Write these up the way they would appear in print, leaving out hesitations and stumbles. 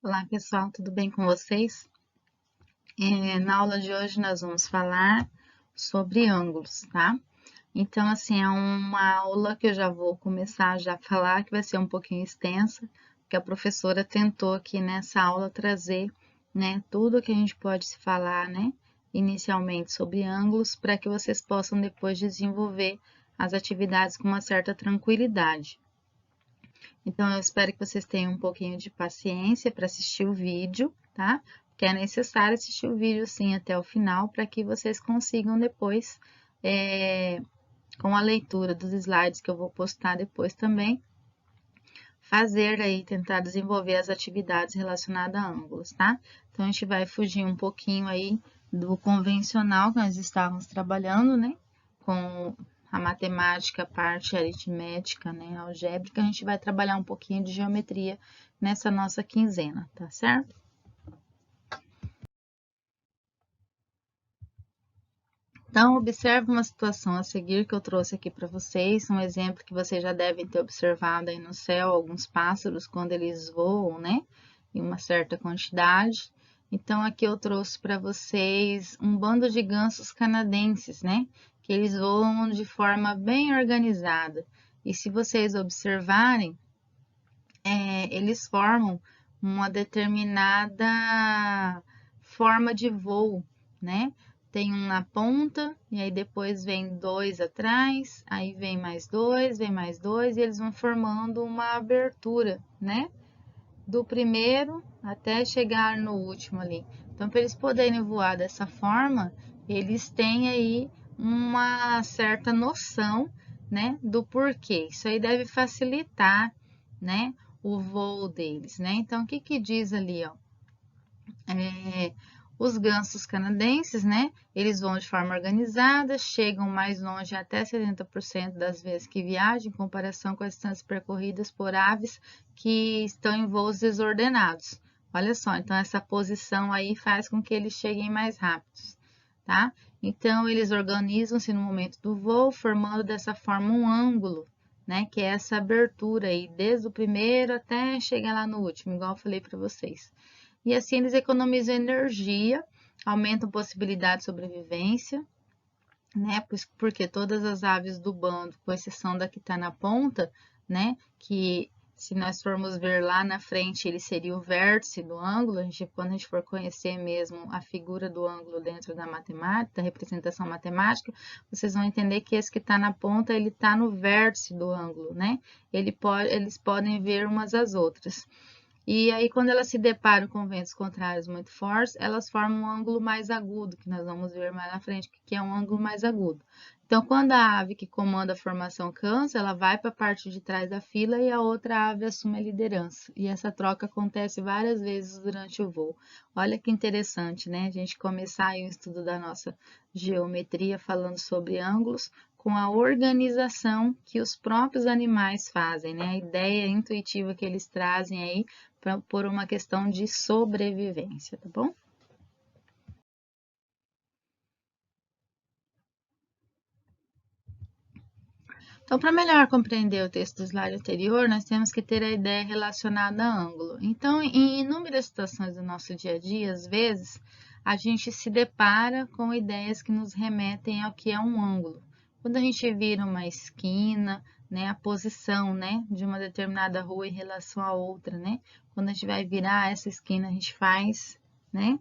Olá pessoal, tudo bem com vocês? Na aula de hoje nós vamos falar sobre ângulos, tá? Então, assim, é uma aula que eu já vou começar já a falar, que vai ser um pouquinho extensa, porque a professora tentou aqui nessa aula trazer, né, tudo que a gente pode se falar, né, inicialmente sobre ângulos, para que vocês possam depois desenvolver as atividades com uma certa tranquilidade. Então, eu espero que vocês tenham um pouquinho de paciência para assistir o vídeo, tá? Porque é necessário assistir o vídeo sim até o final para que vocês consigam depois, com a leitura dos slides que eu vou postar depois também, fazer aí, tentar desenvolver as atividades relacionadas a ângulos, tá? Então, a gente vai fugir um pouquinho aí do convencional que nós estávamos trabalhando, né? Com a matemática, a parte aritmética, né? Algébrica, a gente vai trabalhar um pouquinho de geometria nessa nossa quinzena, tá certo? Então, observe uma situação a seguir que eu trouxe aqui para vocês, um exemplo que vocês já devem ter observado aí no céu, alguns pássaros quando eles voam, né? Em uma certa quantidade. Então, aqui eu trouxe para vocês um bando de gansos canadenses, né? Que eles voam de forma bem organizada. E se vocês observarem, eles formam uma determinada forma de voo, né? Tem um na ponta, e aí depois vem dois atrás, aí vem mais dois, e eles vão formando uma abertura, né? Do primeiro até chegar no último ali. Então, para eles poderem voar dessa forma, eles têm aí uma certa noção, né, do porquê. Isso aí deve facilitar, né, o voo deles, né? Então, o que que diz ali, ó? Os gansos canadenses, né? Eles vão de forma organizada, chegam mais longe até 70% das vezes que viajam, em comparação com as distâncias percorridas por aves que estão em voos desordenados. Olha só, então essa posição aí faz com que eles cheguem mais rápidos, tá? Então, eles organizam-se no momento do voo, formando dessa forma um ângulo, né? Que é essa abertura aí, desde o primeiro até chegar lá no último, igual eu falei para vocês. E assim eles economizam energia, aumentam a possibilidade de sobrevivência, né? Porque todas as aves do bando, com exceção da que está na ponta, né? Que se nós formos ver lá na frente, ele seria o vértice do ângulo. Quando a gente for conhecer mesmo a figura do ângulo dentro da matemática, da representação matemática, vocês vão entender que esse que está na ponta, ele está no vértice do ângulo, né? Eles podem ver umas às outras. E aí, quando elas se deparam com ventos contrários muito fortes, elas formam um ângulo mais agudo, que nós vamos ver mais na frente, que é um ângulo mais agudo. Então, quando a ave que comanda a formação cansa, ela vai para a parte de trás da fila e a outra ave assume a liderança. E essa troca acontece várias vezes durante o voo. Olha que interessante, né? A gente começar aí o estudo da nossa geometria falando sobre ângulos, com a organização que os próprios animais fazem, né? A ideia intuitiva que eles trazem aí por uma questão de sobrevivência, tá bom? Então, para melhor compreender o texto do slide anterior, nós temos que ter a ideia relacionada a ângulo. Então, em inúmeras situações do nosso dia a dia, às vezes, a gente se depara com ideias que nos remetem ao que é um ângulo. Quando a gente vira uma esquina, né, a posição, né, de uma determinada rua em relação a outra, né? Quando a gente vai virar essa esquina, a gente faz, né,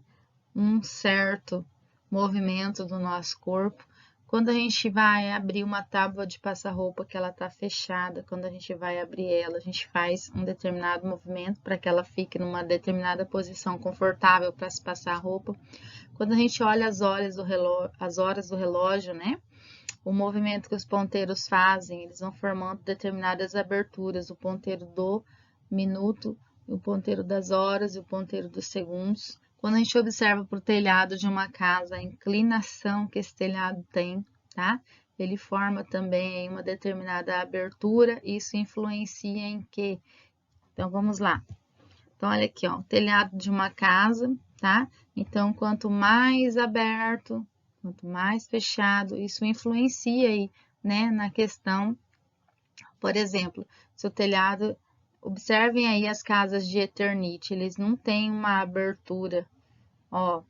um certo movimento do nosso corpo. Quando a gente vai abrir uma tábua de passar roupa que ela está fechada, quando a gente vai abrir ela, a gente faz um determinado movimento para que ela fique numa determinada posição confortável para se passar a roupa. Quando a gente olha as horas do relógio, né? O movimento que os ponteiros fazem, eles vão formando determinadas aberturas, o ponteiro do minuto, o ponteiro das horas e o ponteiro dos segundos. Quando a gente observa para o telhado de uma casa, a inclinação que esse telhado tem, tá? Ele forma também uma determinada abertura, isso influencia em quê? Então, vamos lá. Então, olha aqui, ó, o telhado de uma casa, tá? Então, quanto mais aberto, quanto mais fechado, isso influencia aí, né, na questão, por exemplo, se o telhado Observem aí as casas de Eternit, eles não têm uma abertura, ó,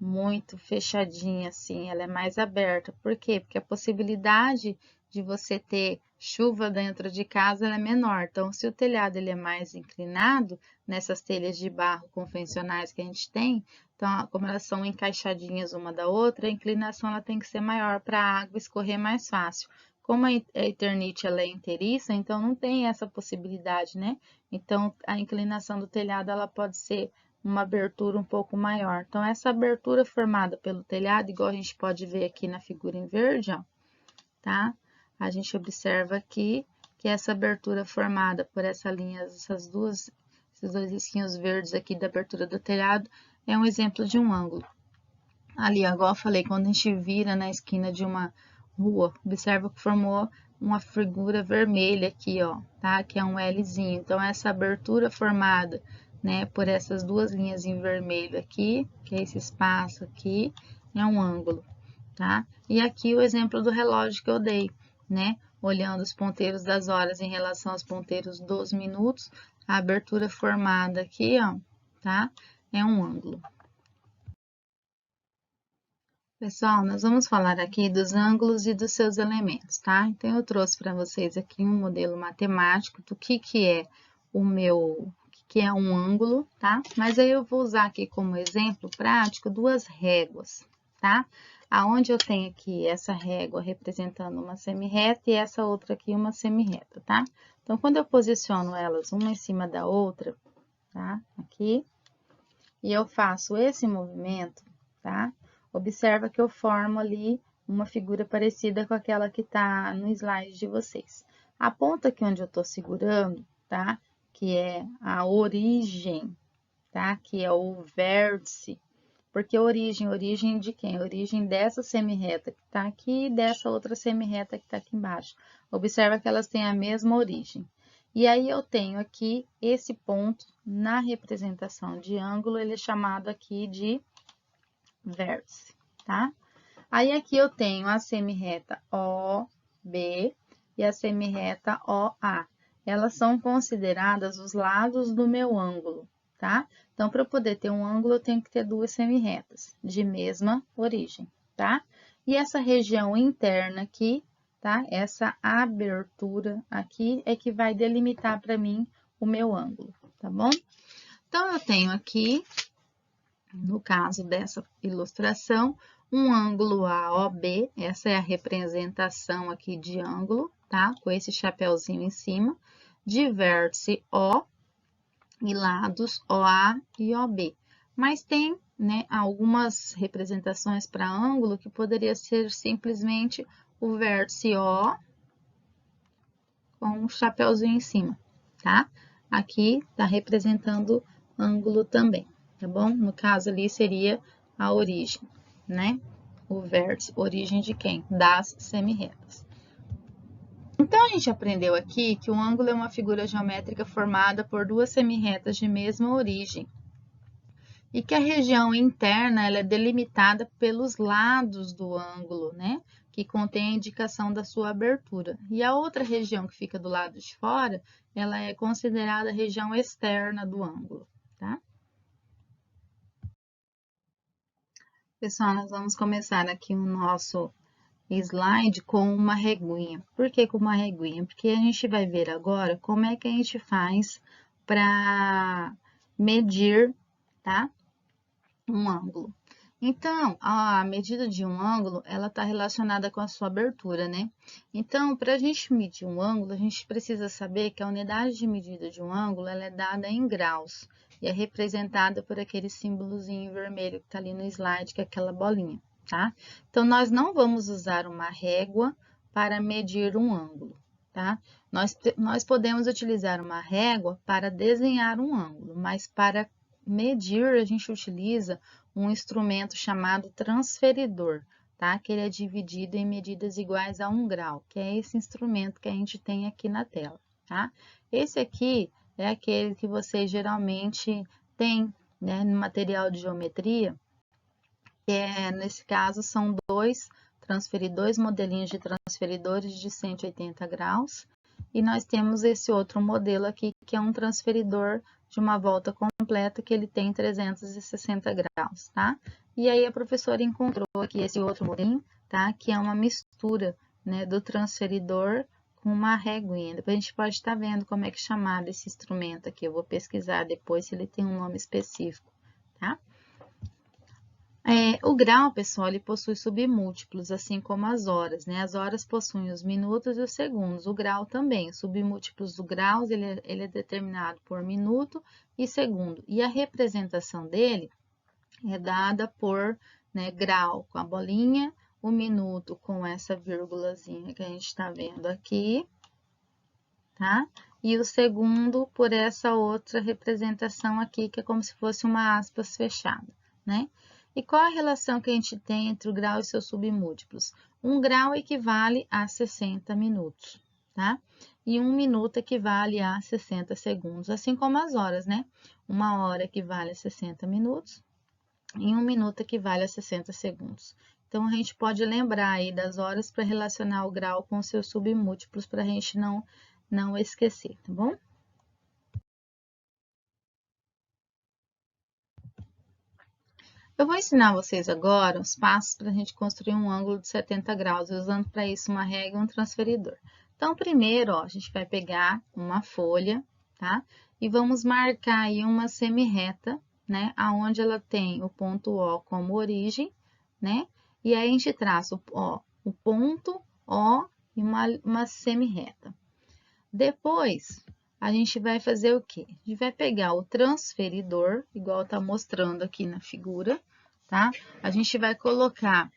muito fechadinha assim, ela é mais aberta. Por quê? Porque a possibilidade de você ter chuva dentro de casa ela é menor. Então, se o telhado ele é mais inclinado, nessas telhas de barro convencionais que a gente tem, então, como elas são encaixadinhas uma da outra, a inclinação ela tem que ser maior para a água escorrer mais fácil. Como a Eternit ela é inteiriça, então não tem essa possibilidade, né? Então, a inclinação do telhado ela pode ser uma abertura um pouco maior. Então, essa abertura formada pelo telhado, igual a gente pode ver aqui na figura em verde, ó, tá? A gente observa aqui que essa abertura formada por essa linha, esses dois risquinhos verdes aqui da abertura do telhado, é um exemplo de um ângulo. Ali, igual eu falei, quando a gente vira na esquina de uma rua, observa que formou uma figura vermelha aqui, ó, tá? Que é um Lzinho. Então, essa abertura formada, né, por essas duas linhas em vermelho aqui, que é esse espaço aqui, é um ângulo, tá? E aqui o exemplo do relógio que eu dei, né? Olhando os ponteiros das horas em relação aos ponteiros dos minutos, a abertura formada aqui, ó, tá? É um ângulo. Pessoal, nós vamos falar aqui dos ângulos e dos seus elementos, tá? Então, eu trouxe para vocês aqui um modelo matemático do que é que é um ângulo, tá? Mas aí eu vou usar aqui como exemplo prático duas réguas, tá? Aonde eu tenho aqui essa régua representando uma semirreta e essa outra aqui uma semirreta, tá? Então, quando eu posiciono elas uma em cima da outra, tá? Aqui, e eu faço esse movimento, tá? Observa que eu formo ali uma figura parecida com aquela que tá no slide de vocês. A ponta aqui onde eu tô segurando, tá? Que é a origem, tá? Que é o vértice. Porque origem de quem? Origem dessa semirreta que tá aqui e dessa outra semirreta que tá aqui embaixo. Observa que elas têm a mesma origem. E aí, eu tenho aqui esse ponto na representação de ângulo, ele é chamado aqui de vértice, tá? Aí, aqui eu tenho a semirreta OB e a semirreta OA. Elas são consideradas os lados do meu ângulo, tá? Então, para eu poder ter um ângulo, eu tenho que ter duas semirretas de mesma origem, tá? E essa região interna aqui, tá? Essa abertura aqui é que vai delimitar para mim o meu ângulo, tá bom? Então, eu tenho aqui, no caso dessa ilustração, um ângulo AOB, essa é a representação aqui de ângulo, tá? Com esse chapéuzinho em cima, de vértice O e lados OA e OB. Mas tem, né, algumas representações para ângulo que poderia ser simplesmente o vértice O com um chapéuzinho em cima, tá? Aqui tá representando ângulo também, tá bom? No caso ali seria a origem, né? O vértice, origem de quem? Das semirretas. Então, a gente aprendeu aqui que o ângulo é uma figura geométrica formada por duas semirretas de mesma origem e que a região interna ela é delimitada pelos lados do ângulo, né? Que contém a indicação da sua abertura. E a outra região que fica do lado de fora, ela é considerada a região externa do ângulo, tá? Pessoal, nós vamos começar aqui o nosso slide com uma reguinha. Por que com uma reguinha? Porque a gente vai ver agora como é que a gente faz para medir, tá? Um ângulo. Então, a medida de um ângulo, ela está relacionada com a sua abertura, né? Então, para a gente medir um ângulo, a gente precisa saber que a unidade de medida de um ângulo, ela é dada em graus. E é representada por aquele símbolozinho vermelho que está ali no slide, que é aquela bolinha, tá? Então, nós não vamos usar uma régua para medir um ângulo, tá? Nós podemos utilizar uma régua para desenhar um ângulo, mas para medir, a gente utiliza um instrumento chamado transferidor, tá? Que ele é dividido em medidas iguais a 1 grau, que é esse instrumento que a gente tem aqui na tela, tá? Esse aqui é aquele que vocês geralmente têm, né, no material de geometria, nesse caso, são dois modelinhos de transferidores de 180 graus, E nós temos esse outro modelo aqui, que é um transferidor de uma volta completa, que ele tem 360 graus, tá? E aí a professora encontrou aqui esse outro modelinho, tá? Que é uma mistura, né, do transferidor com uma réguinha. Depois a gente pode estar vendo como é que é chamado esse instrumento aqui. Eu vou pesquisar depois se ele tem um nome específico, tá? O grau, pessoal, ele possui submúltiplos, assim como as horas, né? As horas possuem os minutos e os segundos, o grau também. Os submúltiplos do grau, ele é determinado por minuto e segundo. E a representação dele é dada por, né, grau com a bolinha, o minuto com essa vírgulazinha que a gente está vendo aqui, tá? E o segundo por essa outra representação aqui, que é como se fosse uma aspas fechada, né? E qual a relação que a gente tem entre o grau e seus submúltiplos? Um grau equivale a 60 minutos, tá? E um minuto equivale a 60 segundos, assim como as horas, né? Uma hora equivale a 60 minutos e um minuto equivale a 60 segundos. Então, a gente pode lembrar aí das horas para relacionar o grau com seus submúltiplos, para a gente não esquecer, tá bom? Eu vou ensinar vocês agora os passos para a gente construir um ângulo de 70 graus, usando para isso uma régua e um transferidor. Então, primeiro, ó, a gente vai pegar uma folha, tá? E vamos marcar aí uma semi-reta, né? Aonde ela tem o ponto O como origem, né? E aí a gente traça o ponto O e uma semi-reta. Depois, a gente vai fazer o quê? A gente vai pegar o transferidor, igual tá mostrando aqui na figura, tá? A gente vai colocar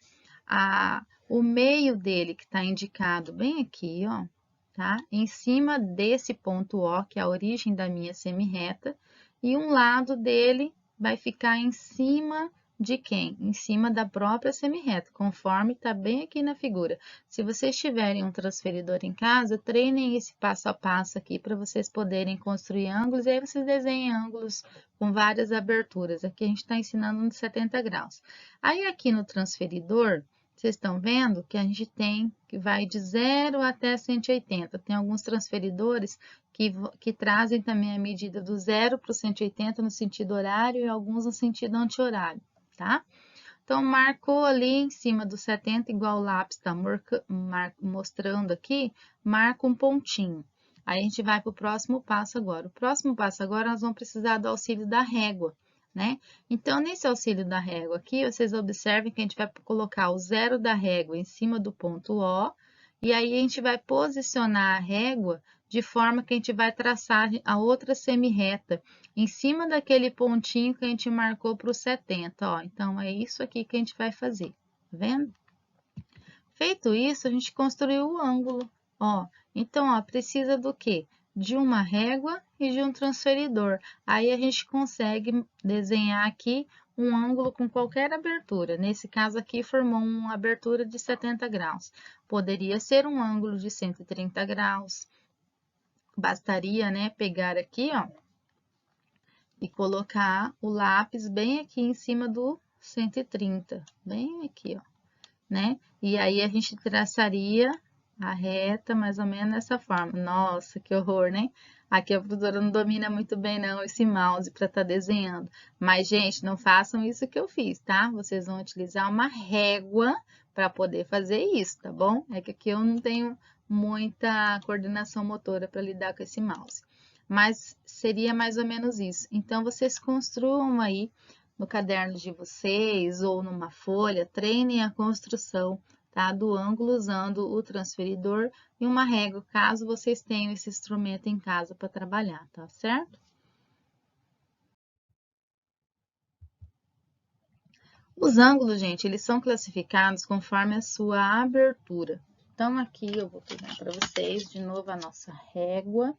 o meio dele, que está indicado bem aqui, ó, tá? Em cima desse ponto O, que é a origem da minha semi-reta, e um lado dele vai ficar em cima de quem? Em cima da própria semi-reta, conforme está bem aqui na figura. Se vocês tiverem um transferidor em casa, treinem esse passo a passo aqui para vocês poderem construir ângulos, e aí vocês desenhem ângulos com várias aberturas. Aqui a gente está ensinando de 70 graus. Aí aqui no transferidor, vocês estão vendo que a gente tem que vai de 0 até 180. Tem alguns transferidores que trazem também a medida do 0 para o 180 no sentido horário e alguns no sentido anti-horário, tá? Então, marcou ali em cima do 70, igual o lápis está mostrando aqui, marca um pontinho. Aí a gente vai para o próximo passo agora. O próximo passo agora, nós vamos precisar do auxílio da régua, né? Então, nesse auxílio da régua aqui, vocês observem que a gente vai colocar o zero da régua em cima do ponto O, e aí a gente vai posicionar a régua de forma que a gente vai traçar a outra semi-reta em cima daquele pontinho que a gente marcou para o 70, ó. Então, é isso aqui que a gente vai fazer, tá vendo? Feito isso, a gente construiu o ângulo, ó. Então, ó, precisa do quê? De uma régua e de um transferidor. Aí, a gente consegue desenhar aqui um ângulo com qualquer abertura. Nesse caso aqui, formou uma abertura de 70 graus. Poderia ser um ângulo de 130 graus. Bastaria, né, pegar aqui, ó, e colocar o lápis bem aqui em cima do 130, bem aqui, ó, né? E aí a gente traçaria a reta mais ou menos dessa forma. Nossa, que horror, né? Aqui a professora não domina muito bem não esse mouse para estar desenhando. Mas, gente, não façam isso que eu fiz, tá? Vocês vão utilizar uma régua para poder fazer isso, tá bom? É que aqui eu não tenho muita coordenação motora para lidar com esse mouse. Mas seria mais ou menos isso. Então, vocês construam aí no caderno de vocês ou numa folha, treinem a construção, tá, do ângulo usando o transferidor e uma régua, caso vocês tenham esse instrumento em casa para trabalhar, tá certo? Os ângulos, gente, eles são classificados conforme a sua abertura. Então, aqui eu vou pegar para vocês de novo a nossa régua,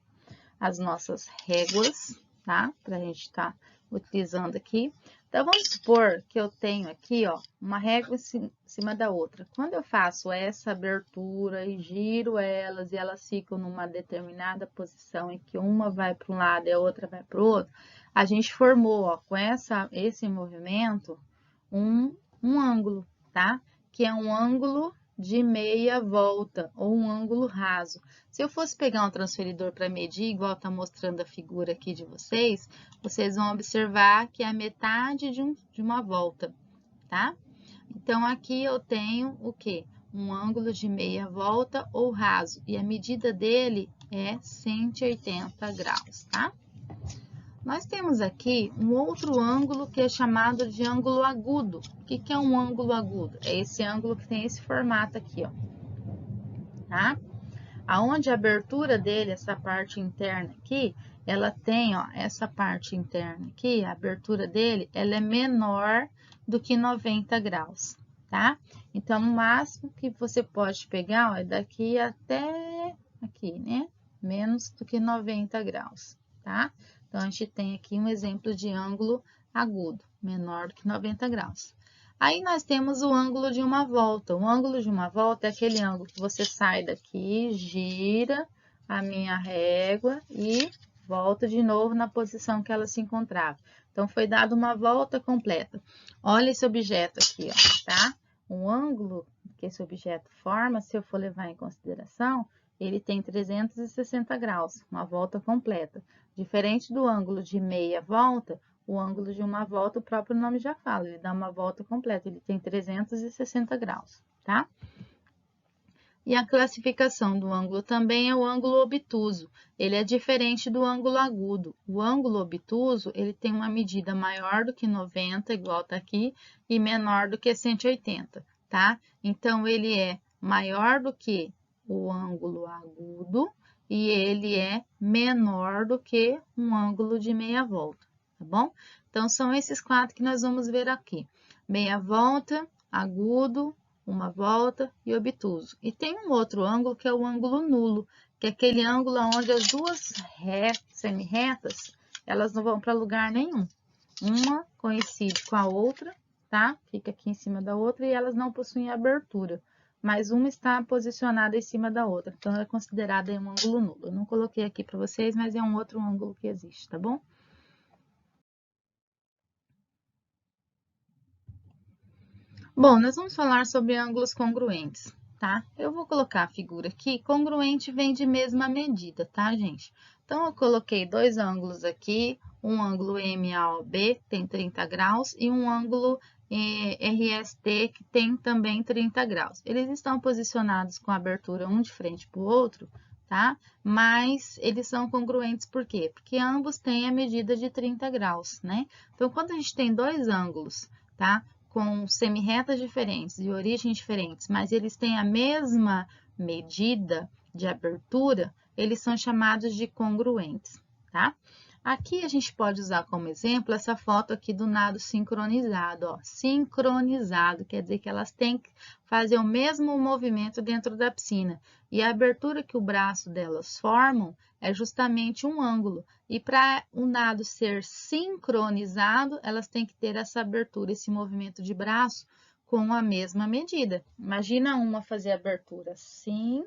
as nossas réguas, tá? Para a gente estar utilizando aqui. Então, vamos supor que eu tenho aqui, ó, uma régua em cima da outra. Quando eu faço essa abertura e giro elas e elas ficam numa determinada posição em que uma vai para um lado e a outra vai para o outro, a gente formou, ó, com esse movimento, um ângulo, tá? Que é um ângulo de meia volta, ou um ângulo raso. Se eu fosse pegar um transferidor para medir, igual está mostrando a figura aqui de vocês, vocês vão observar que é a metade de uma volta, tá? Então, aqui eu tenho o quê? Um ângulo de meia volta ou raso, e a medida dele é 180 graus, tá? Nós temos aqui um outro ângulo que é chamado de ângulo agudo. O que é um ângulo agudo? É esse ângulo que tem esse formato aqui, ó, tá? Aonde a abertura dele, essa parte interna aqui, ela tem, ó, essa parte interna aqui, a abertura dele, ela é menor do que 90 graus, tá? Então, o máximo que você pode pegar, ó, é daqui até aqui, né? Menos do que 90 graus, tá? Então, a gente tem aqui um exemplo de ângulo agudo, menor do que 90 graus. Aí, nós temos o ângulo de uma volta. O ângulo de uma volta é aquele ângulo que você sai daqui, gira a minha régua e volta de novo na posição que ela se encontrava. Então, foi dada uma volta completa. Olha esse objeto aqui, ó, tá? O ângulo que esse objeto forma, se eu for levar em consideração, ele tem 360 graus, uma volta completa. Diferente do ângulo de meia volta, o ângulo de uma volta, o próprio nome já fala, ele dá uma volta completa, ele tem 360 graus, tá? E a classificação do ângulo também é o ângulo obtuso. Ele é diferente do ângulo agudo. O ângulo obtuso, ele tem uma medida maior do que 90, igual tá aqui, e menor do que 180, tá? Então, ele é maior do que o ângulo agudo e ele é menor do que um ângulo de meia volta, tá bom? Então, são esses quatro que nós vamos ver aqui. Meia volta, agudo, uma volta e obtuso. E tem um outro ângulo que é o ângulo nulo, que é aquele ângulo onde as duas semi-retas, elas não vão para lugar nenhum. Uma coincide com a outra, tá? Fica aqui em cima da outra e elas não possuem abertura, mas uma está posicionada em cima da outra. Então, é considerado um ângulo nulo. Eu não coloquei aqui para vocês, mas é um outro ângulo que existe, tá bom? Bom, nós vamos falar sobre ângulos congruentes, tá? Eu vou colocar a figura aqui. Congruente vem de mesma medida, tá, gente? Então, eu coloquei dois ângulos aqui, um ângulo MAOB, tem 30 graus, e um ângulo RST, que tem também 30 graus. Eles estão posicionados com a abertura um de frente para o outro, tá? Mas eles são congruentes por quê? Porque ambos têm a medida de 30 graus, né? Então, quando a gente tem dois ângulos, tá? Com semi-retas diferentes e origens diferentes, mas eles têm a mesma medida de abertura, eles são chamados de congruentes, tá? Aqui a gente pode usar como exemplo essa foto aqui do nado sincronizado, ó. Sincronizado quer dizer que elas têm que fazer o mesmo movimento dentro da piscina. E a abertura que o braço delas formam é justamente um ângulo. E para o nado ser sincronizado, elas têm que ter essa abertura, esse movimento de braço com a mesma medida. Imagina uma fazer a abertura assim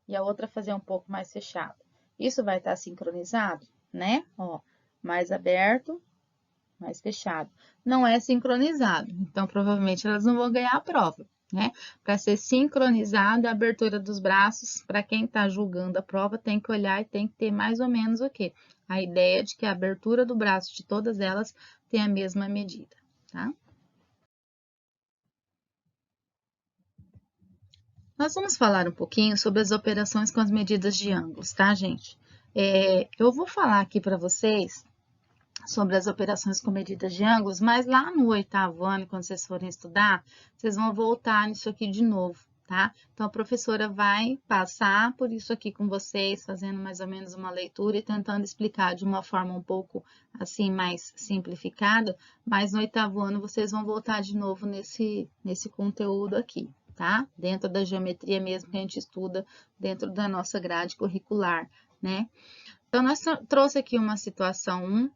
e a outra fazer um pouco mais fechado. Isso vai estar sincronizado, né? Ó, mais aberto, mais fechado. Não é sincronizado, então provavelmente elas não vão ganhar a prova, né? Para ser sincronizado, a abertura dos braços, para quem está julgando a prova, tem que olhar e tem que ter mais ou menos o quê? A ideia de que a abertura do braço de todas elas tem a mesma medida, tá? Nós vamos falar um pouquinho sobre as operações com as medidas de ângulos, tá, gente? Eu vou falar aqui para vocês sobre as operações com medidas de ângulos, mas lá no 8º ano, quando vocês forem estudar, vocês vão voltar nisso aqui de novo, tá? Então, a professora vai passar por isso aqui com vocês, fazendo mais ou menos uma leitura e tentando explicar de uma forma um pouco, assim, mais simplificada, mas no 8º ano vocês vão voltar de novo nesse conteúdo aqui, tá? Dentro da geometria mesmo que a gente estuda dentro da nossa grade curricular, né? Então, nós trouxe aqui uma situação 1,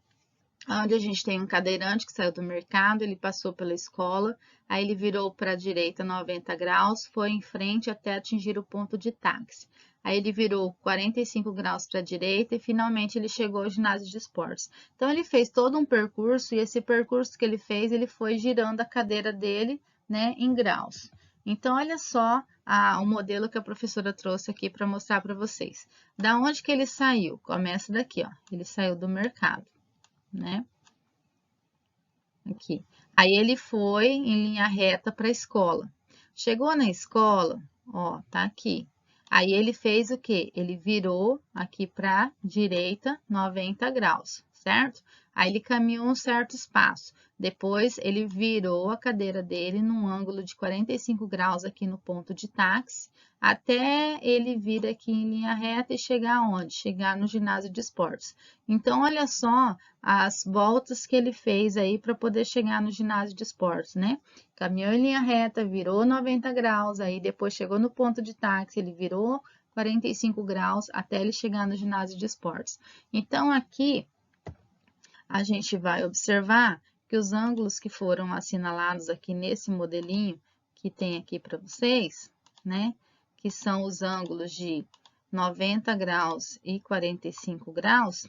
onde a gente tem um cadeirante que saiu do mercado, ele passou pela escola, aí ele virou para a direita 90 graus, foi em frente até atingir o ponto de táxi. Aí ele virou 45 graus para a direita e finalmente ele chegou ao ginásio de esportes. Então, ele fez todo um percurso e esse percurso que ele fez, ele foi girando a cadeira dele, né, em graus. Então, olha só o modelo que a professora trouxe aqui para mostrar para vocês. Da onde que ele saiu? Começa daqui, ó. Ele saiu do mercado, né? Aqui. Aí ele foi em linha reta para a escola. Chegou na escola, ó, tá aqui. Aí ele fez o quê? Ele virou aqui para direita 90 graus, certo? Aí ele caminhou um certo espaço. Depois ele virou a cadeira dele num ângulo de 45 graus aqui no ponto de táxi, até ele vir aqui em linha reta e chegar aonde? Chegar no ginásio de esportes. Então, olha só as voltas que ele fez aí para poder chegar no ginásio de esportes, né? Caminhou em linha reta, virou 90 graus, aí depois chegou no ponto de táxi, ele virou 45 graus até ele chegar no ginásio de esportes. Então, aqui a gente vai observar que os ângulos que foram assinalados aqui nesse modelinho que tem aqui para vocês, né? Que são os ângulos de 90 graus e 45 graus,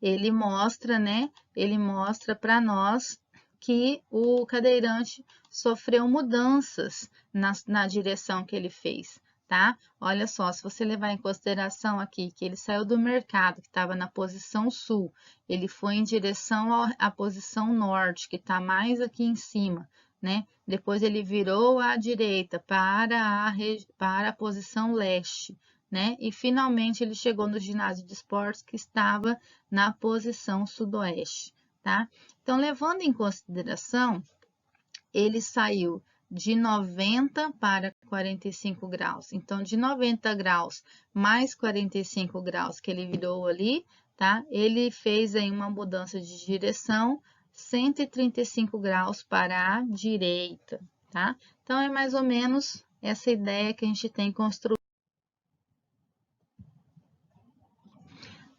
ele mostra, né? Ele mostra para nós que o cadeirante sofreu mudanças na direção que ele fez, tá? Olha só, se você levar em consideração aqui que ele saiu do mercado, que estava na posição sul, ele foi em direção à posição norte, que está mais aqui em cima, né? Depois ele virou à direita para a posição leste, né? E finalmente ele chegou no ginásio de esportes que estava na posição sudoeste, tá? Então, levando em consideração, ele saiu de 90 para 45 graus. Então, de 90 graus mais 45 graus que ele virou ali, tá? Ele fez aí uma mudança de direção 135 graus para a direita, tá? Então, é mais ou menos essa ideia que a gente tem construído.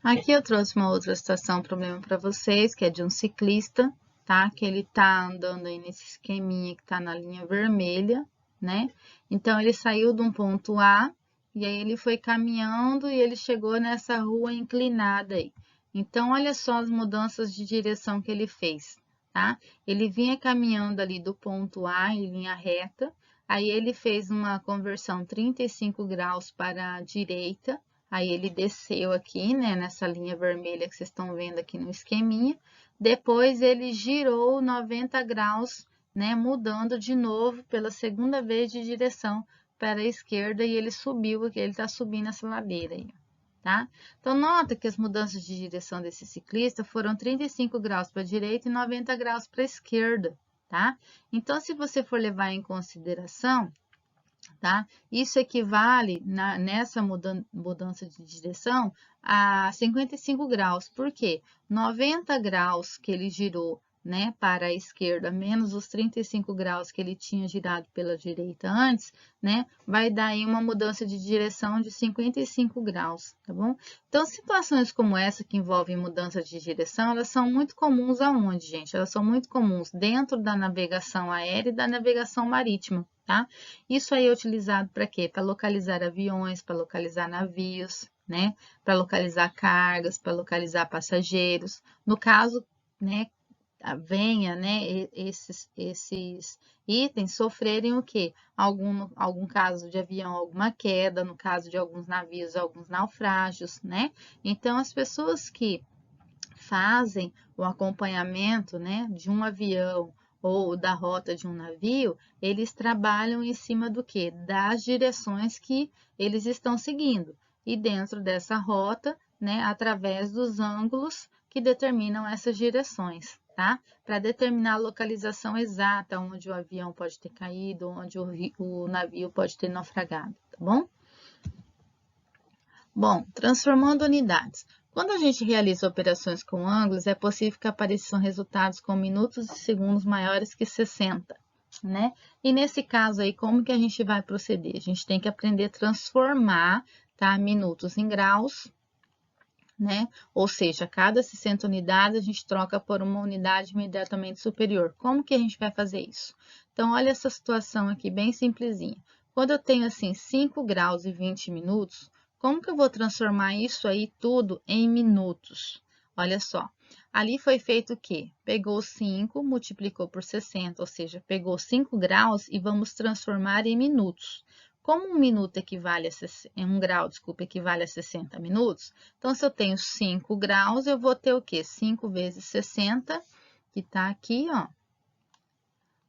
Aqui eu trouxe uma outra situação, problema para vocês, que é de um ciclista, tá? Que ele tá andando aí nesse esqueminha que tá na linha vermelha, né? Então, ele saiu de um ponto A, e aí ele foi caminhando e ele chegou nessa rua inclinada aí. Então, olha só as mudanças de direção que ele fez, tá? Ele vinha caminhando ali do ponto A em linha reta, aí ele fez uma conversão 35 graus para a direita, aí ele desceu aqui, né, nessa linha vermelha que vocês estão vendo aqui no esqueminha. Depois ele girou 90 graus, né, mudando de novo pela segunda vez de direção para a esquerda e ele subiu aqui, ele está subindo essa ladeira aí, tá? Então, nota que as mudanças de direção desse ciclista foram 35 graus para a direita e 90 graus para a esquerda, tá? Então, se você for levar em consideração, tá? Isso equivale, nessa mudança de direção, a 55 graus. Por quê? 90 graus que ele girou, né, para a esquerda, menos os 35 graus que ele tinha girado pela direita antes, né, vai dar aí uma mudança de direção de 55 graus, tá bom? Então, situações como essa que envolvem mudança de direção, elas são muito comuns aonde, gente? Elas são muito comuns dentro da navegação aérea e da navegação marítima, tá? Isso aí é utilizado para quê? Para localizar aviões, para localizar navios, né? Para localizar cargas, para localizar passageiros. No caso, né, venha, né, esses itens sofrerem o quê? Algum caso de avião, alguma queda, no caso de alguns navios, alguns naufrágios, né? Então, as pessoas que fazem o acompanhamento, né, de um avião ou da rota de um navio, eles trabalham em cima do quê? Das direções que eles estão seguindo. E dentro dessa rota, né, através dos ângulos que determinam essas direções, tá? Para determinar a localização exata onde o avião pode ter caído, onde o navio pode ter naufragado, tá bom? Bom, transformando unidades. Quando a gente realiza operações com ângulos, é possível que apareçam resultados com minutos e segundos maiores que 60, né? E nesse caso aí, como que a gente vai proceder? A gente tem que aprender a transformar, tá? Minutos em graus, né? Ou seja, a cada 60 unidades a gente troca por uma unidade imediatamente superior. Como que a gente vai fazer isso? Então, olha essa situação aqui, bem simplesinha. Quando eu tenho assim 5 graus e 20 minutos, como que eu vou transformar isso aí tudo em minutos? Olha só, Ali foi feito o quê? Pegou 5, multiplicou por 60, ou seja, pegou 5 graus e vamos transformar em minutos. Como um minuto equivale a 1 grau, desculpa, equivale a 60 minutos, então se eu tenho 5 graus, eu vou ter o quê? 5 vezes 60, que está aqui, ó.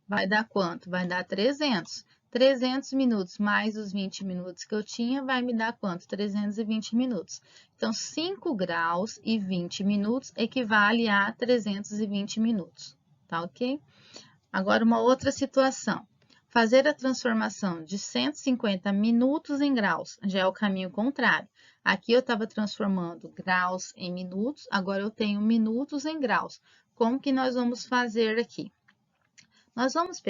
Vai dar quanto? Vai dar 300. 300 minutos mais os 20 minutos que eu tinha, vai me dar quanto? 320 minutos. Então, 5 graus e 20 minutos equivale a 320 minutos, tá ok? Agora, uma outra situação. Fazer a transformação de 150 minutos em graus, já é o caminho contrário. Aqui eu estava transformando graus em minutos, agora eu tenho minutos em graus. Como que nós vamos fazer aqui? Nós vamos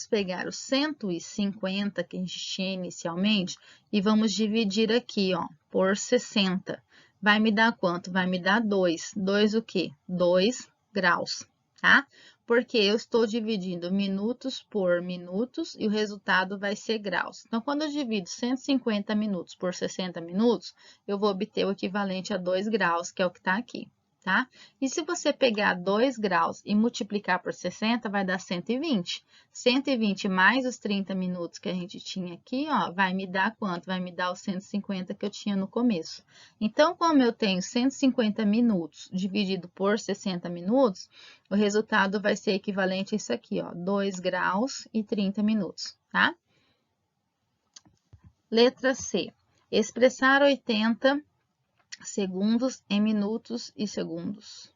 pegar os 150 que a gente tinha inicialmente e vamos dividir aqui, ó, por 60. Vai me dar quanto? Vai me dar 2. 2 o quê? 2 graus, tá? Porque eu estou dividindo minutos por minutos e o resultado vai ser graus. Então, quando eu divido 150 minutos por 60 minutos, eu vou obter o equivalente a 2 graus, que é o que está aqui. Tá? E se você pegar 2 graus e multiplicar por 60, vai dar 120. 120 mais os 30 minutos que a gente tinha aqui, ó, vai me dar quanto? Vai me dar os 150 que eu tinha no começo. Então, como eu tenho 150 minutos dividido por 60 minutos, o resultado vai ser equivalente a isso aqui, ó, 2 graus e 30 minutos, tá? Letra C. Expressar 80 segundos em minutos e segundos,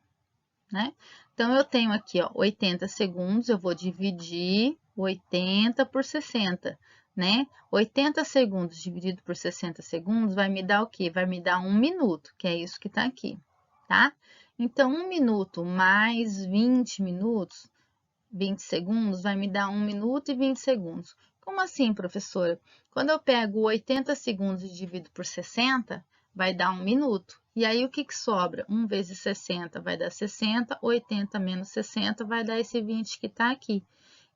né? Então, eu tenho aqui, ó, 80 segundos, eu vou dividir 80 por 60, né? 80 segundos dividido por 60 segundos vai me dar o quê? Vai me dar 1 minuto, que é isso que tá aqui, tá? Então, 1 minuto mais 20 minutos, 20 segundos, vai me dar 1 minuto e 20 segundos. Como assim, professora? Quando eu pego 80 segundos e divido por 60, vai dar 1 minuto. E aí, o que sobra? 1 vezes 60 vai dar 60, 80 menos 60 vai dar esse 20 que está aqui.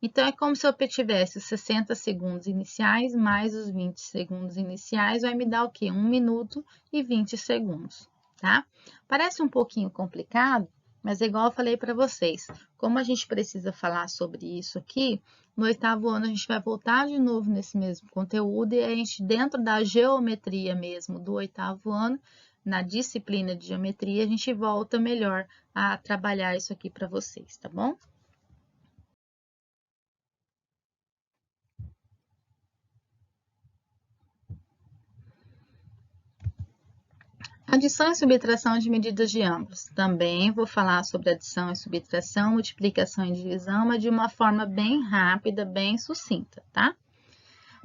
Então, é como se eu tivesse os 60 segundos iniciais mais os 20 segundos iniciais, vai me dar o quê? 1 minuto e 20 segundos, tá? Parece um pouquinho complicado, mas é igual eu falei para vocês. Como a gente precisa falar sobre isso aqui, no 8º ano a gente vai voltar de novo nesse mesmo conteúdo e a gente, dentro da geometria mesmo do 8º ano, na disciplina de geometria, a gente volta melhor a trabalhar isso aqui para vocês, tá bom? Adição e subtração de medidas de ângulos. Também vou falar sobre adição e subtração, multiplicação e divisão, mas de uma forma bem rápida, bem sucinta, tá?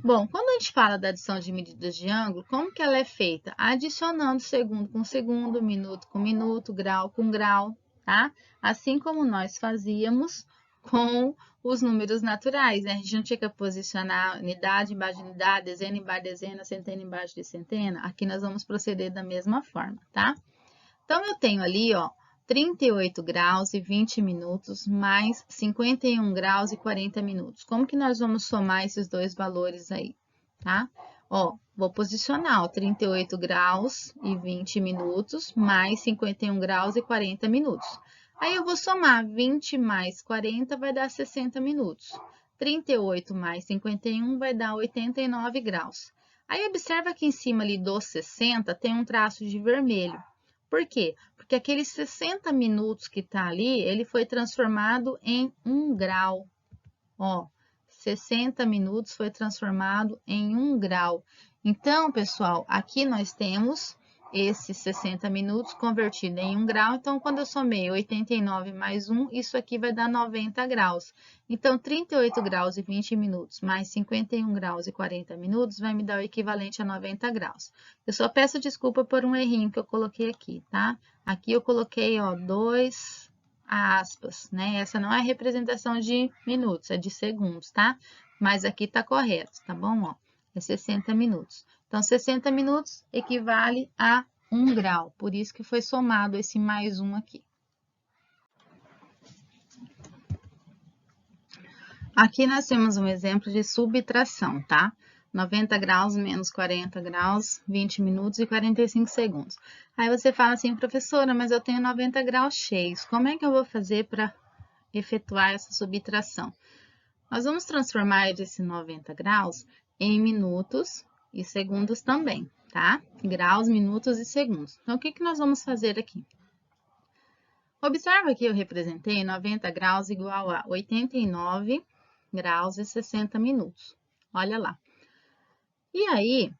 Bom, quando a gente fala da adição de medidas de ângulo, como que ela é feita? Adicionando segundo com segundo, minuto com minuto, grau com grau, tá? Assim como nós fazíamos com os números naturais, né? A gente não tinha que posicionar unidade embaixo de unidade, dezena embaixo de dezena, centena embaixo de centena. Aqui nós vamos proceder da mesma forma, tá? Então, eu tenho ali, ó, 38 graus e 20 minutos, mais 51 graus e 40 minutos. Como que nós vamos somar esses dois valores aí, tá? Ó, vou posicionar, ó, 38 graus e 20 minutos, mais 51 graus e 40 minutos. Aí, eu vou somar 20 mais 40 vai dar 60 minutos. 38 mais 51 vai dar 89 graus. Aí, observa aqui em cima ali dos 60 tem um traço de vermelho. Por quê? Porque aqueles 60 minutos que tá ali, ele foi transformado em 1 grau. Ó, 60 minutos foi transformado em 1 grau. Então, pessoal, aqui nós temos esses 60 minutos convertido em 1 grau. Então, quando eu somei 89 mais 1, isso aqui vai dar 90 graus. Então, 38 graus e 20 minutos mais 51 graus e 40 minutos vai me dar o equivalente a 90 graus. Eu só peço desculpa por um errinho que eu coloquei aqui, tá? Aqui eu coloquei, ó, 2 aspas, né? Essa não é representação de minutos, é de segundos, tá? Mas aqui tá correto, tá bom? Ó, é 60 minutos. Então, 60 minutos equivale a 1 grau, por isso que foi somado esse mais 1 aqui. Aqui nós temos um exemplo de subtração, tá? 90 graus menos 40 graus, 20 minutos e 45 segundos. Aí você fala assim, professora, mas eu tenho 90 graus cheios. Como é que eu vou fazer para efetuar essa subtração? Nós vamos transformar esse 90 graus em minutos e segundos também, tá? Graus, minutos e segundos. Então, o que nós vamos fazer aqui? Observa que eu representei 90 graus igual a 89 graus e 60 minutos. Olha lá. E aí,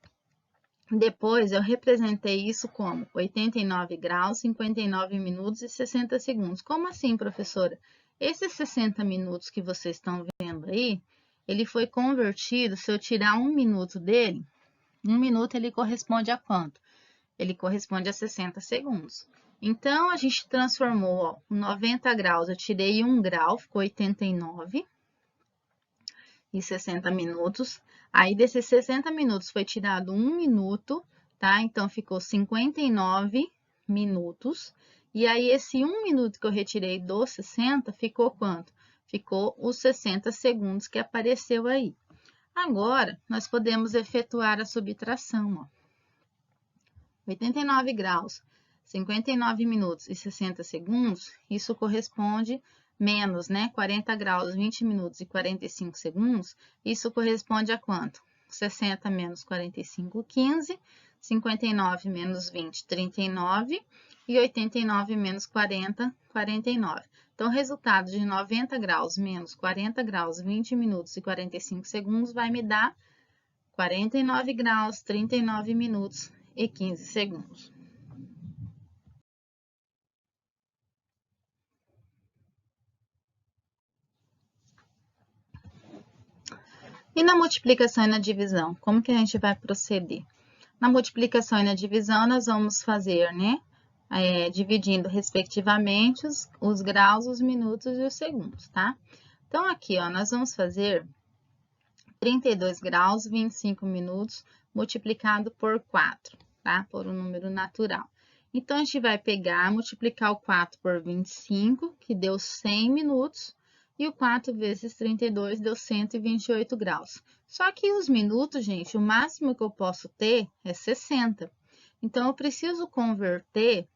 depois eu representei isso como 89 graus, 59 minutos e 60 segundos. Como assim, professora? Esses 60 minutos que vocês estão vendo aí, ele foi convertido, se eu tirar 1 minuto dele, 1 minuto ele corresponde a quanto? Ele corresponde a 60 segundos. Então, a gente transformou, ó, 90 graus, eu tirei 1 grau, ficou 89 e 60 minutos. Aí, desses 60 minutos, foi tirado 1 minuto, tá? Então, ficou 59 minutos. E aí, esse 1 minuto que eu retirei dos 60, ficou quanto? Ficou os 60 segundos que apareceu aí. Agora, nós podemos efetuar a subtração, ó. 89 graus, 59 minutos e 60 segundos, isso corresponde menos, né? 40 graus, 20 minutos e 45 segundos, isso corresponde a quanto? 60 menos 45, 15, 59 menos 20, 39 e 89 menos 40, 49. Então, o resultado de 90 graus menos 40 graus, 20 minutos e 45 segundos vai me dar 49 graus, 39 minutos e 15 segundos. E na multiplicação e na divisão, como que a gente vai proceder? Na multiplicação e na divisão, nós vamos fazer, né? Dividindo respectivamente os graus, os minutos e os segundos, tá? Então, aqui, ó, nós vamos fazer 32 graus, 25 minutos, multiplicado por 4, tá? Por um número natural. Então, a gente vai pegar, multiplicar o 4 por 25, que deu 100 minutos, e o 4 vezes 32 deu 128 graus. Só que os minutos, gente, o máximo que eu posso ter é 60. Então, eu preciso converter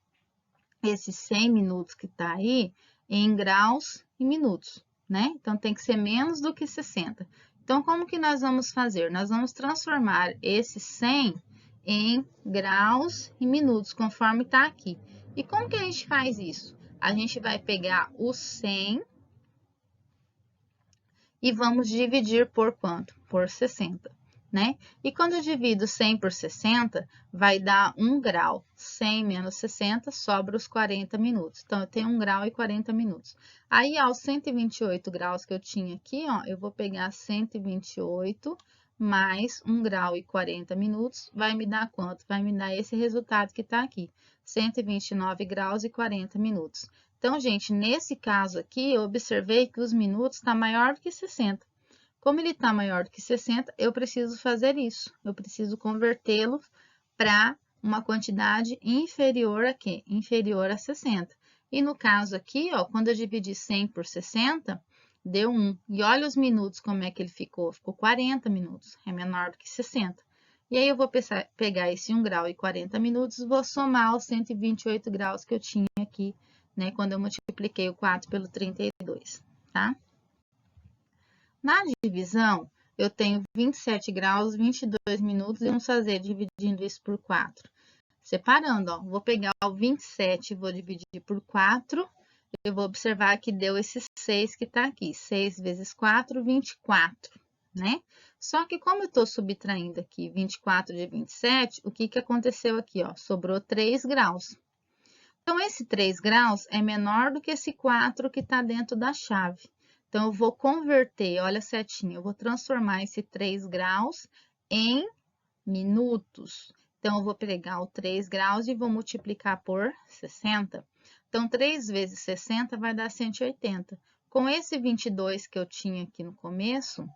esses 100 minutos que está aí em graus e minutos, né? Então, tem que ser menos do que 60. Então, como que nós vamos fazer? Nós vamos transformar esse 100 em graus e minutos, conforme está aqui. E como que a gente faz isso? A gente vai pegar o 100 e vamos dividir por quanto? Por 60, né? E quando eu divido 100 por 60, vai dar 1 grau. 100 menos 60, sobra os 40 minutos. Então, eu tenho 1 grau e 40 minutos. Aí, aos 128 graus que eu tinha aqui, ó, eu vou pegar 128 mais 1 grau e 40 minutos, vai me dar quanto? Vai me dar esse resultado que está aqui, 129 graus e 40 minutos. Então, gente, nesse caso aqui, eu observei que os minutos estão maior do que 60. Como ele está maior do que 60, eu preciso fazer isso. Eu preciso convertê-lo para uma quantidade inferior a quê? Inferior a 60. E no caso aqui, ó, quando eu dividi 100 por 60, deu 1. E olha os minutos como é que ele ficou. Ficou 40 minutos, é menor do que 60. E aí, eu vou pegar esse 1 grau e 40 minutos, vou somar os 128 graus que eu tinha aqui, né, quando eu multipliquei o 4 pelo 32, tá? Na divisão, eu tenho 27 graus, 22 minutos, e vamos fazer dividindo isso por 4. Separando, ó, vou pegar o 27 e vou dividir por 4, eu vou observar que deu esse 6 que tá aqui, 6 vezes 4, 24, né? Só que como eu tô subtraindo aqui 24 de 27, o que que aconteceu aqui, ó? Sobrou 3 graus. Então, esse 3 graus é menor do que esse 4 que está dentro da chave. Então, eu vou converter, olha a setinha, eu vou transformar esse 3 graus em minutos. Então, eu vou pegar o 3 graus e vou multiplicar por 60. Então, 3 vezes 60 vai dar 180. Com esse 22 que eu tinha aqui no começo,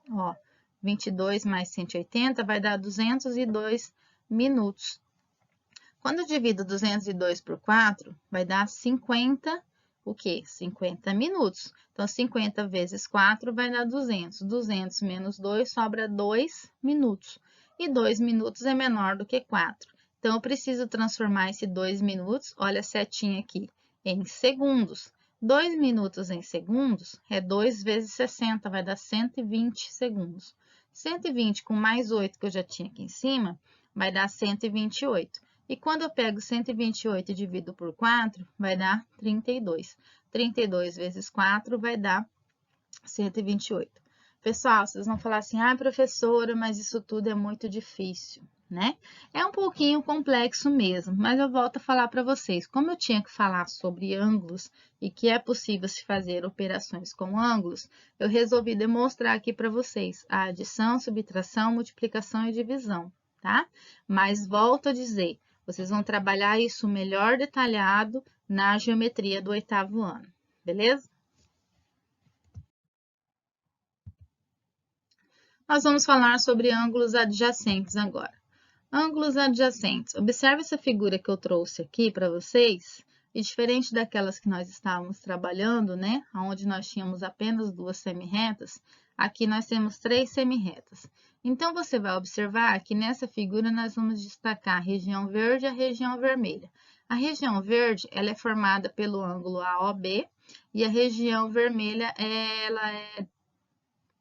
ó, 22 mais 180 vai dar 202 minutos. Quando eu divido 202 por 4, vai dar 50 o quê? 50 minutos. Então, 50 vezes 4 vai dar 200. 200 menos 2 sobra 2 minutos. E 2 minutos é menor do que 4. Então, eu preciso transformar esse 2 minutos, olha a setinha aqui, em segundos. 2 minutos em segundos é 2 vezes 60, vai dar 120 segundos. 120 com mais 8 que eu já tinha aqui em cima, vai dar 128. E quando eu pego 128 e divido por 4, vai dar 32. 32 vezes 4 vai dar 128. Pessoal, vocês vão falar assim, ah, professora, mas isso tudo é muito difícil, né? É um pouquinho complexo mesmo, mas eu volto a falar para vocês. Como eu tinha que falar sobre ângulos e que é possível se fazer operações com ângulos, eu resolvi demonstrar aqui para vocês a adição, subtração, multiplicação e divisão, tá? Mas volto a dizer, vocês vão trabalhar isso melhor detalhado na geometria do 8º ano, beleza? Nós vamos falar sobre ângulos adjacentes agora. Ângulos adjacentes. Observe essa figura que eu trouxe aqui para vocês. E diferente daquelas que nós estávamos trabalhando, né? Onde nós tínhamos apenas 2 semirretas, aqui nós temos 3 semirretas. Então, você vai observar que nessa figura nós vamos destacar a região verde e a região vermelha. A região verde, ela é formada pelo ângulo AOB e a região vermelha,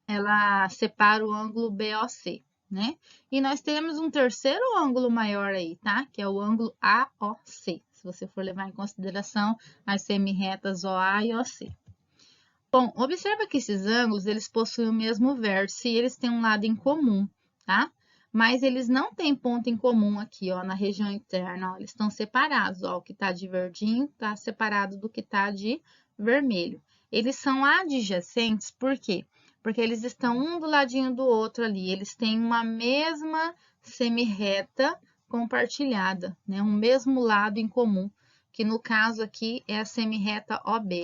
ela separa o ângulo BOC, né? E nós temos um terceiro ângulo maior aí, tá? Que é o ângulo AOC, se você for levar em consideração as semirretas OA e OC. Bom, observa que esses ângulos, eles possuem o mesmo vértice e eles têm um lado em comum, tá? Mas eles não têm ponto em comum aqui, ó, na região interna, ó, eles estão separados, ó, o que tá de verdinho tá separado do que tá de vermelho. Eles são adjacentes, por quê? Porque eles estão um do ladinho do outro ali, eles têm uma mesma semirreta compartilhada, né? Um mesmo lado em comum, que no caso aqui é a semirreta OB,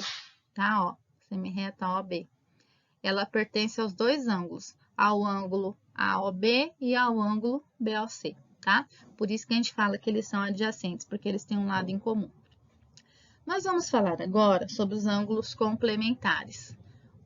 tá? Ó, semirreta OB. Ela pertence aos dois ângulos, ao ângulo AOB e ao ângulo BOC, tá? Por isso que a gente fala que eles são adjacentes, porque eles têm um lado em comum. Nós vamos falar agora sobre os ângulos complementares.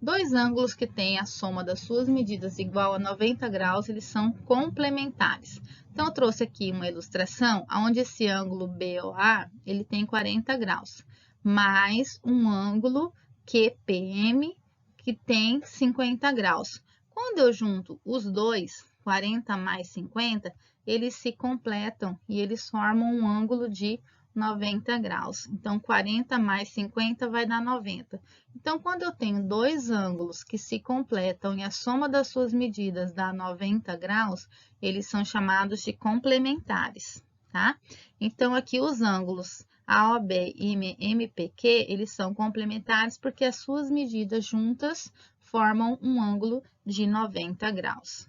Dois ângulos que têm a soma das suas medidas igual a 90 graus, eles são complementares. Então, eu trouxe aqui uma ilustração onde esse ângulo BOA, ele tem 40 graus, mais um ângulo QPM, que tem 50 graus. Quando eu junto os dois, 40 mais 50, eles se completam e eles formam um ângulo de 90 graus. Então, 40 mais 50 vai dar 90. Então, quando eu tenho dois ângulos que se completam e a soma das suas medidas dá 90 graus, eles são chamados de complementares, tá? Então, aqui os ângulos AOB e MPQ, eles são complementares porque as suas medidas juntas formam um ângulo de 90 graus.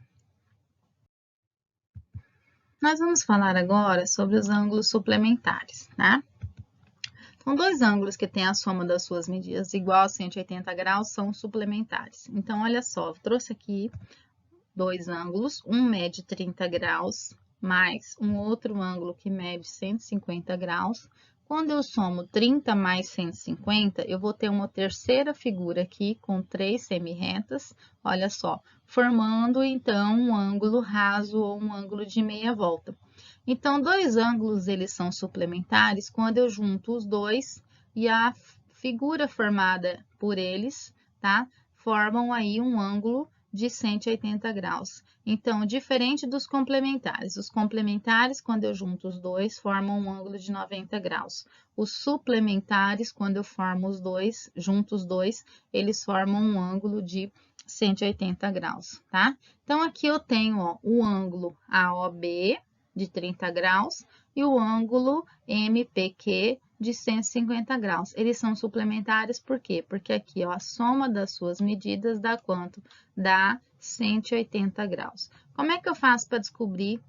Nós vamos falar agora sobre os ângulos suplementares, tá? Então, dois ângulos que têm a soma das suas medidas igual a 180 graus são suplementares. Então, olha só, eu trouxe aqui dois ângulos, um mede 30 graus, mais um outro ângulo que mede 150 graus. Quando eu somo 30 mais 150, eu vou ter uma terceira figura aqui com 3 semirretas, olha só, formando então um ângulo raso ou um ângulo de meia volta. Então, dois ângulos, eles são suplementares quando eu junto os dois e a figura formada por eles, tá? Formam aí um ângulo de 180 graus. Então, diferente dos complementares. Os complementares, quando eu junto os dois, formam um ângulo de 90 graus. Os suplementares, quando eu formo os dois, junto os dois, eles formam um ângulo de 180 graus, tá? Então, aqui eu tenho, ó, o ângulo AOB de 30 graus e o ângulo MPQ de 150 graus. Eles são suplementares por quê? Porque aqui, ó, a soma das suas medidas dá quanto? Dá 180 graus. Como é que eu faço para descobrir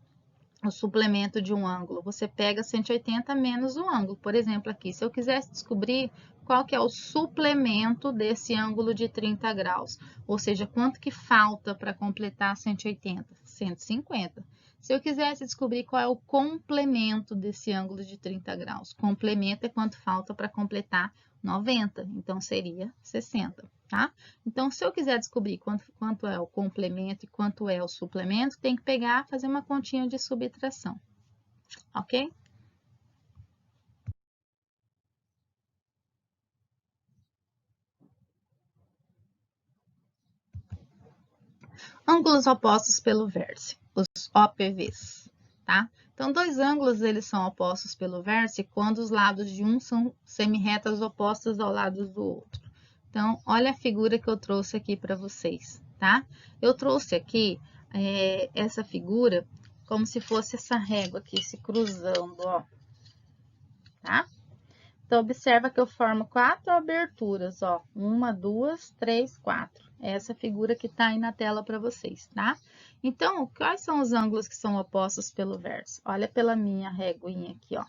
o suplemento de um ângulo? Você pega 180 menos o ângulo. Por exemplo, aqui, se eu quisesse descobrir qual que é o suplemento desse ângulo de 30 graus, ou seja, quanto que falta para completar 180? 150. Se eu quisesse descobrir qual é o complemento desse ângulo de 30 graus, complemento é quanto falta para completar 90, então seria 60, tá? Então, se eu quiser descobrir quanto é o complemento e quanto é o suplemento, tem que pegar, fazer uma continha de subtração, ok? Ângulos opostos pelo vértice, os OPVs, tá? Então, dois ângulos eles são opostos pelo vértice quando os lados de um são semirretas opostas ao lado do outro. Então, olha a figura que eu trouxe aqui para vocês, tá? Eu trouxe aqui essa figura como se fosse essa régua aqui se cruzando, ó, tá? Então, observa que eu formo 4 aberturas, ó. 1, 2, 3, 4. É essa figura que tá aí na tela para vocês, tá? Então, quais são os ângulos que são opostos pelo vértice? Olha pela minha réguinha aqui, ó.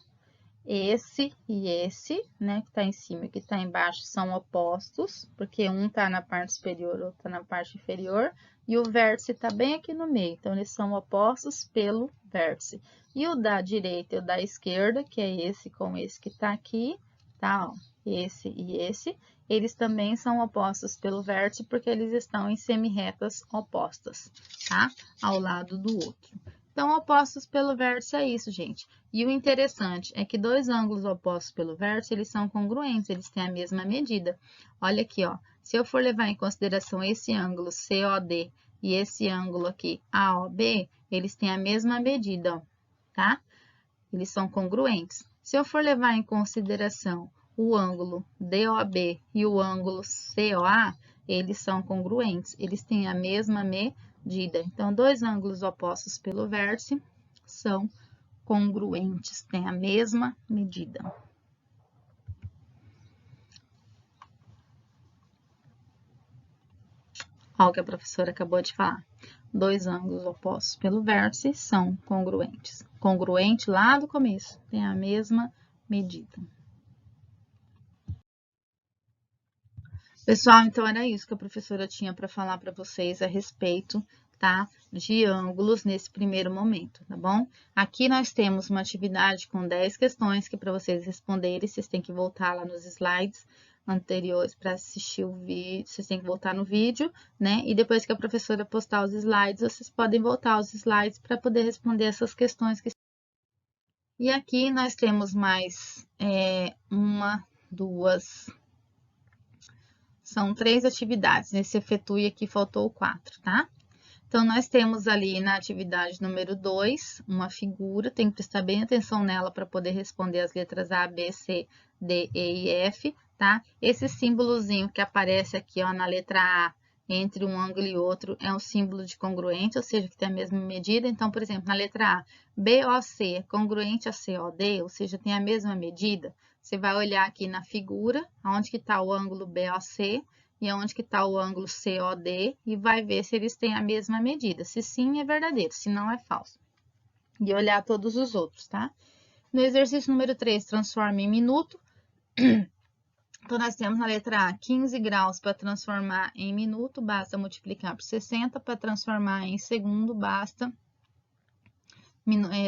Esse e esse, né, que tá em cima e que tá embaixo são opostos, porque um tá na parte superior, outro tá na parte inferior, e o vértice tá bem aqui no meio, então eles são opostos pelo vértice. E o da direita e o da esquerda, que é esse com esse que tá aqui, tá, ó, esse e esse, eles também são opostos pelo vértice, porque eles estão em semirretas opostas, tá, ao lado do outro. Então, opostos pelo vértice é isso, gente. E o interessante é que dois ângulos opostos pelo vértice, eles são congruentes, eles têm a mesma medida. Olha aqui, ó. Se eu for levar em consideração esse ângulo COD e esse ângulo aqui AOB, eles têm a mesma medida, ó, tá? Eles são congruentes. Se eu for levar em consideração o ângulo DOB e o ângulo COA, eles são congruentes, eles têm a mesma medida. Então, dois ângulos opostos pelo vértice são congruentes, têm a mesma medida. Olha o que a professora acabou de falar. Dois ângulos opostos pelo vértice são congruentes. Congruente lá do começo, tem a mesma medida. Pessoal, então era isso que a professora tinha para falar para vocês a respeito, tá, de ângulos nesse primeiro momento, tá bom? Aqui nós temos uma atividade com 10 questões que para vocês responderem, vocês têm que voltar lá nos slides anteriores para assistir o vídeo, vocês têm que voltar no vídeo, né? E depois que a professora postar os slides, vocês podem voltar aos slides para poder responder essas questões que... E aqui nós temos mais uma, duas... São 3 atividades, nesse efetue aqui faltou 4, tá? Então, nós temos ali na atividade número 2, uma figura, tem que prestar bem atenção nela para poder responder as letras A, B, C, D, E e F, tá? Esse símbolozinho que aparece aqui, ó, na letra A, entre um ângulo e outro, é um símbolo de congruente, ou seja, que tem a mesma medida. Então, por exemplo, na letra A, BOC é congruente a COD, ou seja, tem a mesma medida. Você vai olhar aqui na figura, onde que está o ângulo BOC e onde que está o ângulo COD, e vai ver se eles têm a mesma medida. Se sim, é verdadeiro, se não, é falso. E olhar todos os outros, tá? No exercício número 3, transforma em minuto. Então, nós temos na letra A 15 graus para transformar em minuto, basta multiplicar por 60. Para transformar em segundo, basta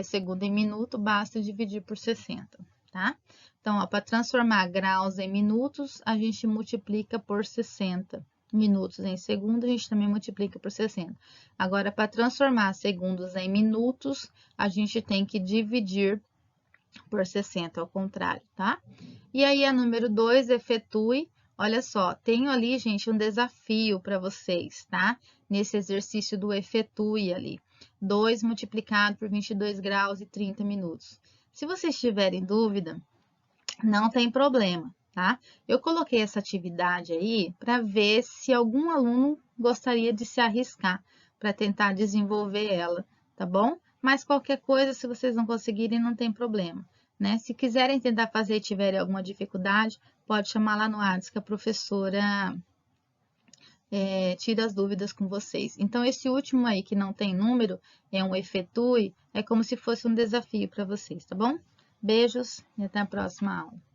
segundo em minuto, basta dividir por 60, tá? Então, para transformar graus em minutos, a gente multiplica por 60. Minutos em segundo, a gente também multiplica por 60. Agora, para transformar segundos em minutos, a gente tem que dividir por 60, ao contrário, tá? E aí, a número 2, efetue. Olha só, tenho ali, gente, um desafio para vocês, tá? Nesse exercício do efetue ali. 2 multiplicado por 22 graus e 30 minutos. Se vocês tiverem dúvida, não tem problema, tá? Eu coloquei essa atividade aí para ver se algum aluno gostaria de se arriscar para tentar desenvolver ela, tá bom? Mas qualquer coisa, se vocês não conseguirem, não tem problema, né? Se quiserem tentar fazer e tiverem alguma dificuldade, pode chamar lá no WhatsApp que a professora tira as dúvidas com vocês. Então, esse último aí que não tem número, é um efetue, é como se fosse um desafio para vocês, tá bom? Beijos e até a próxima aula.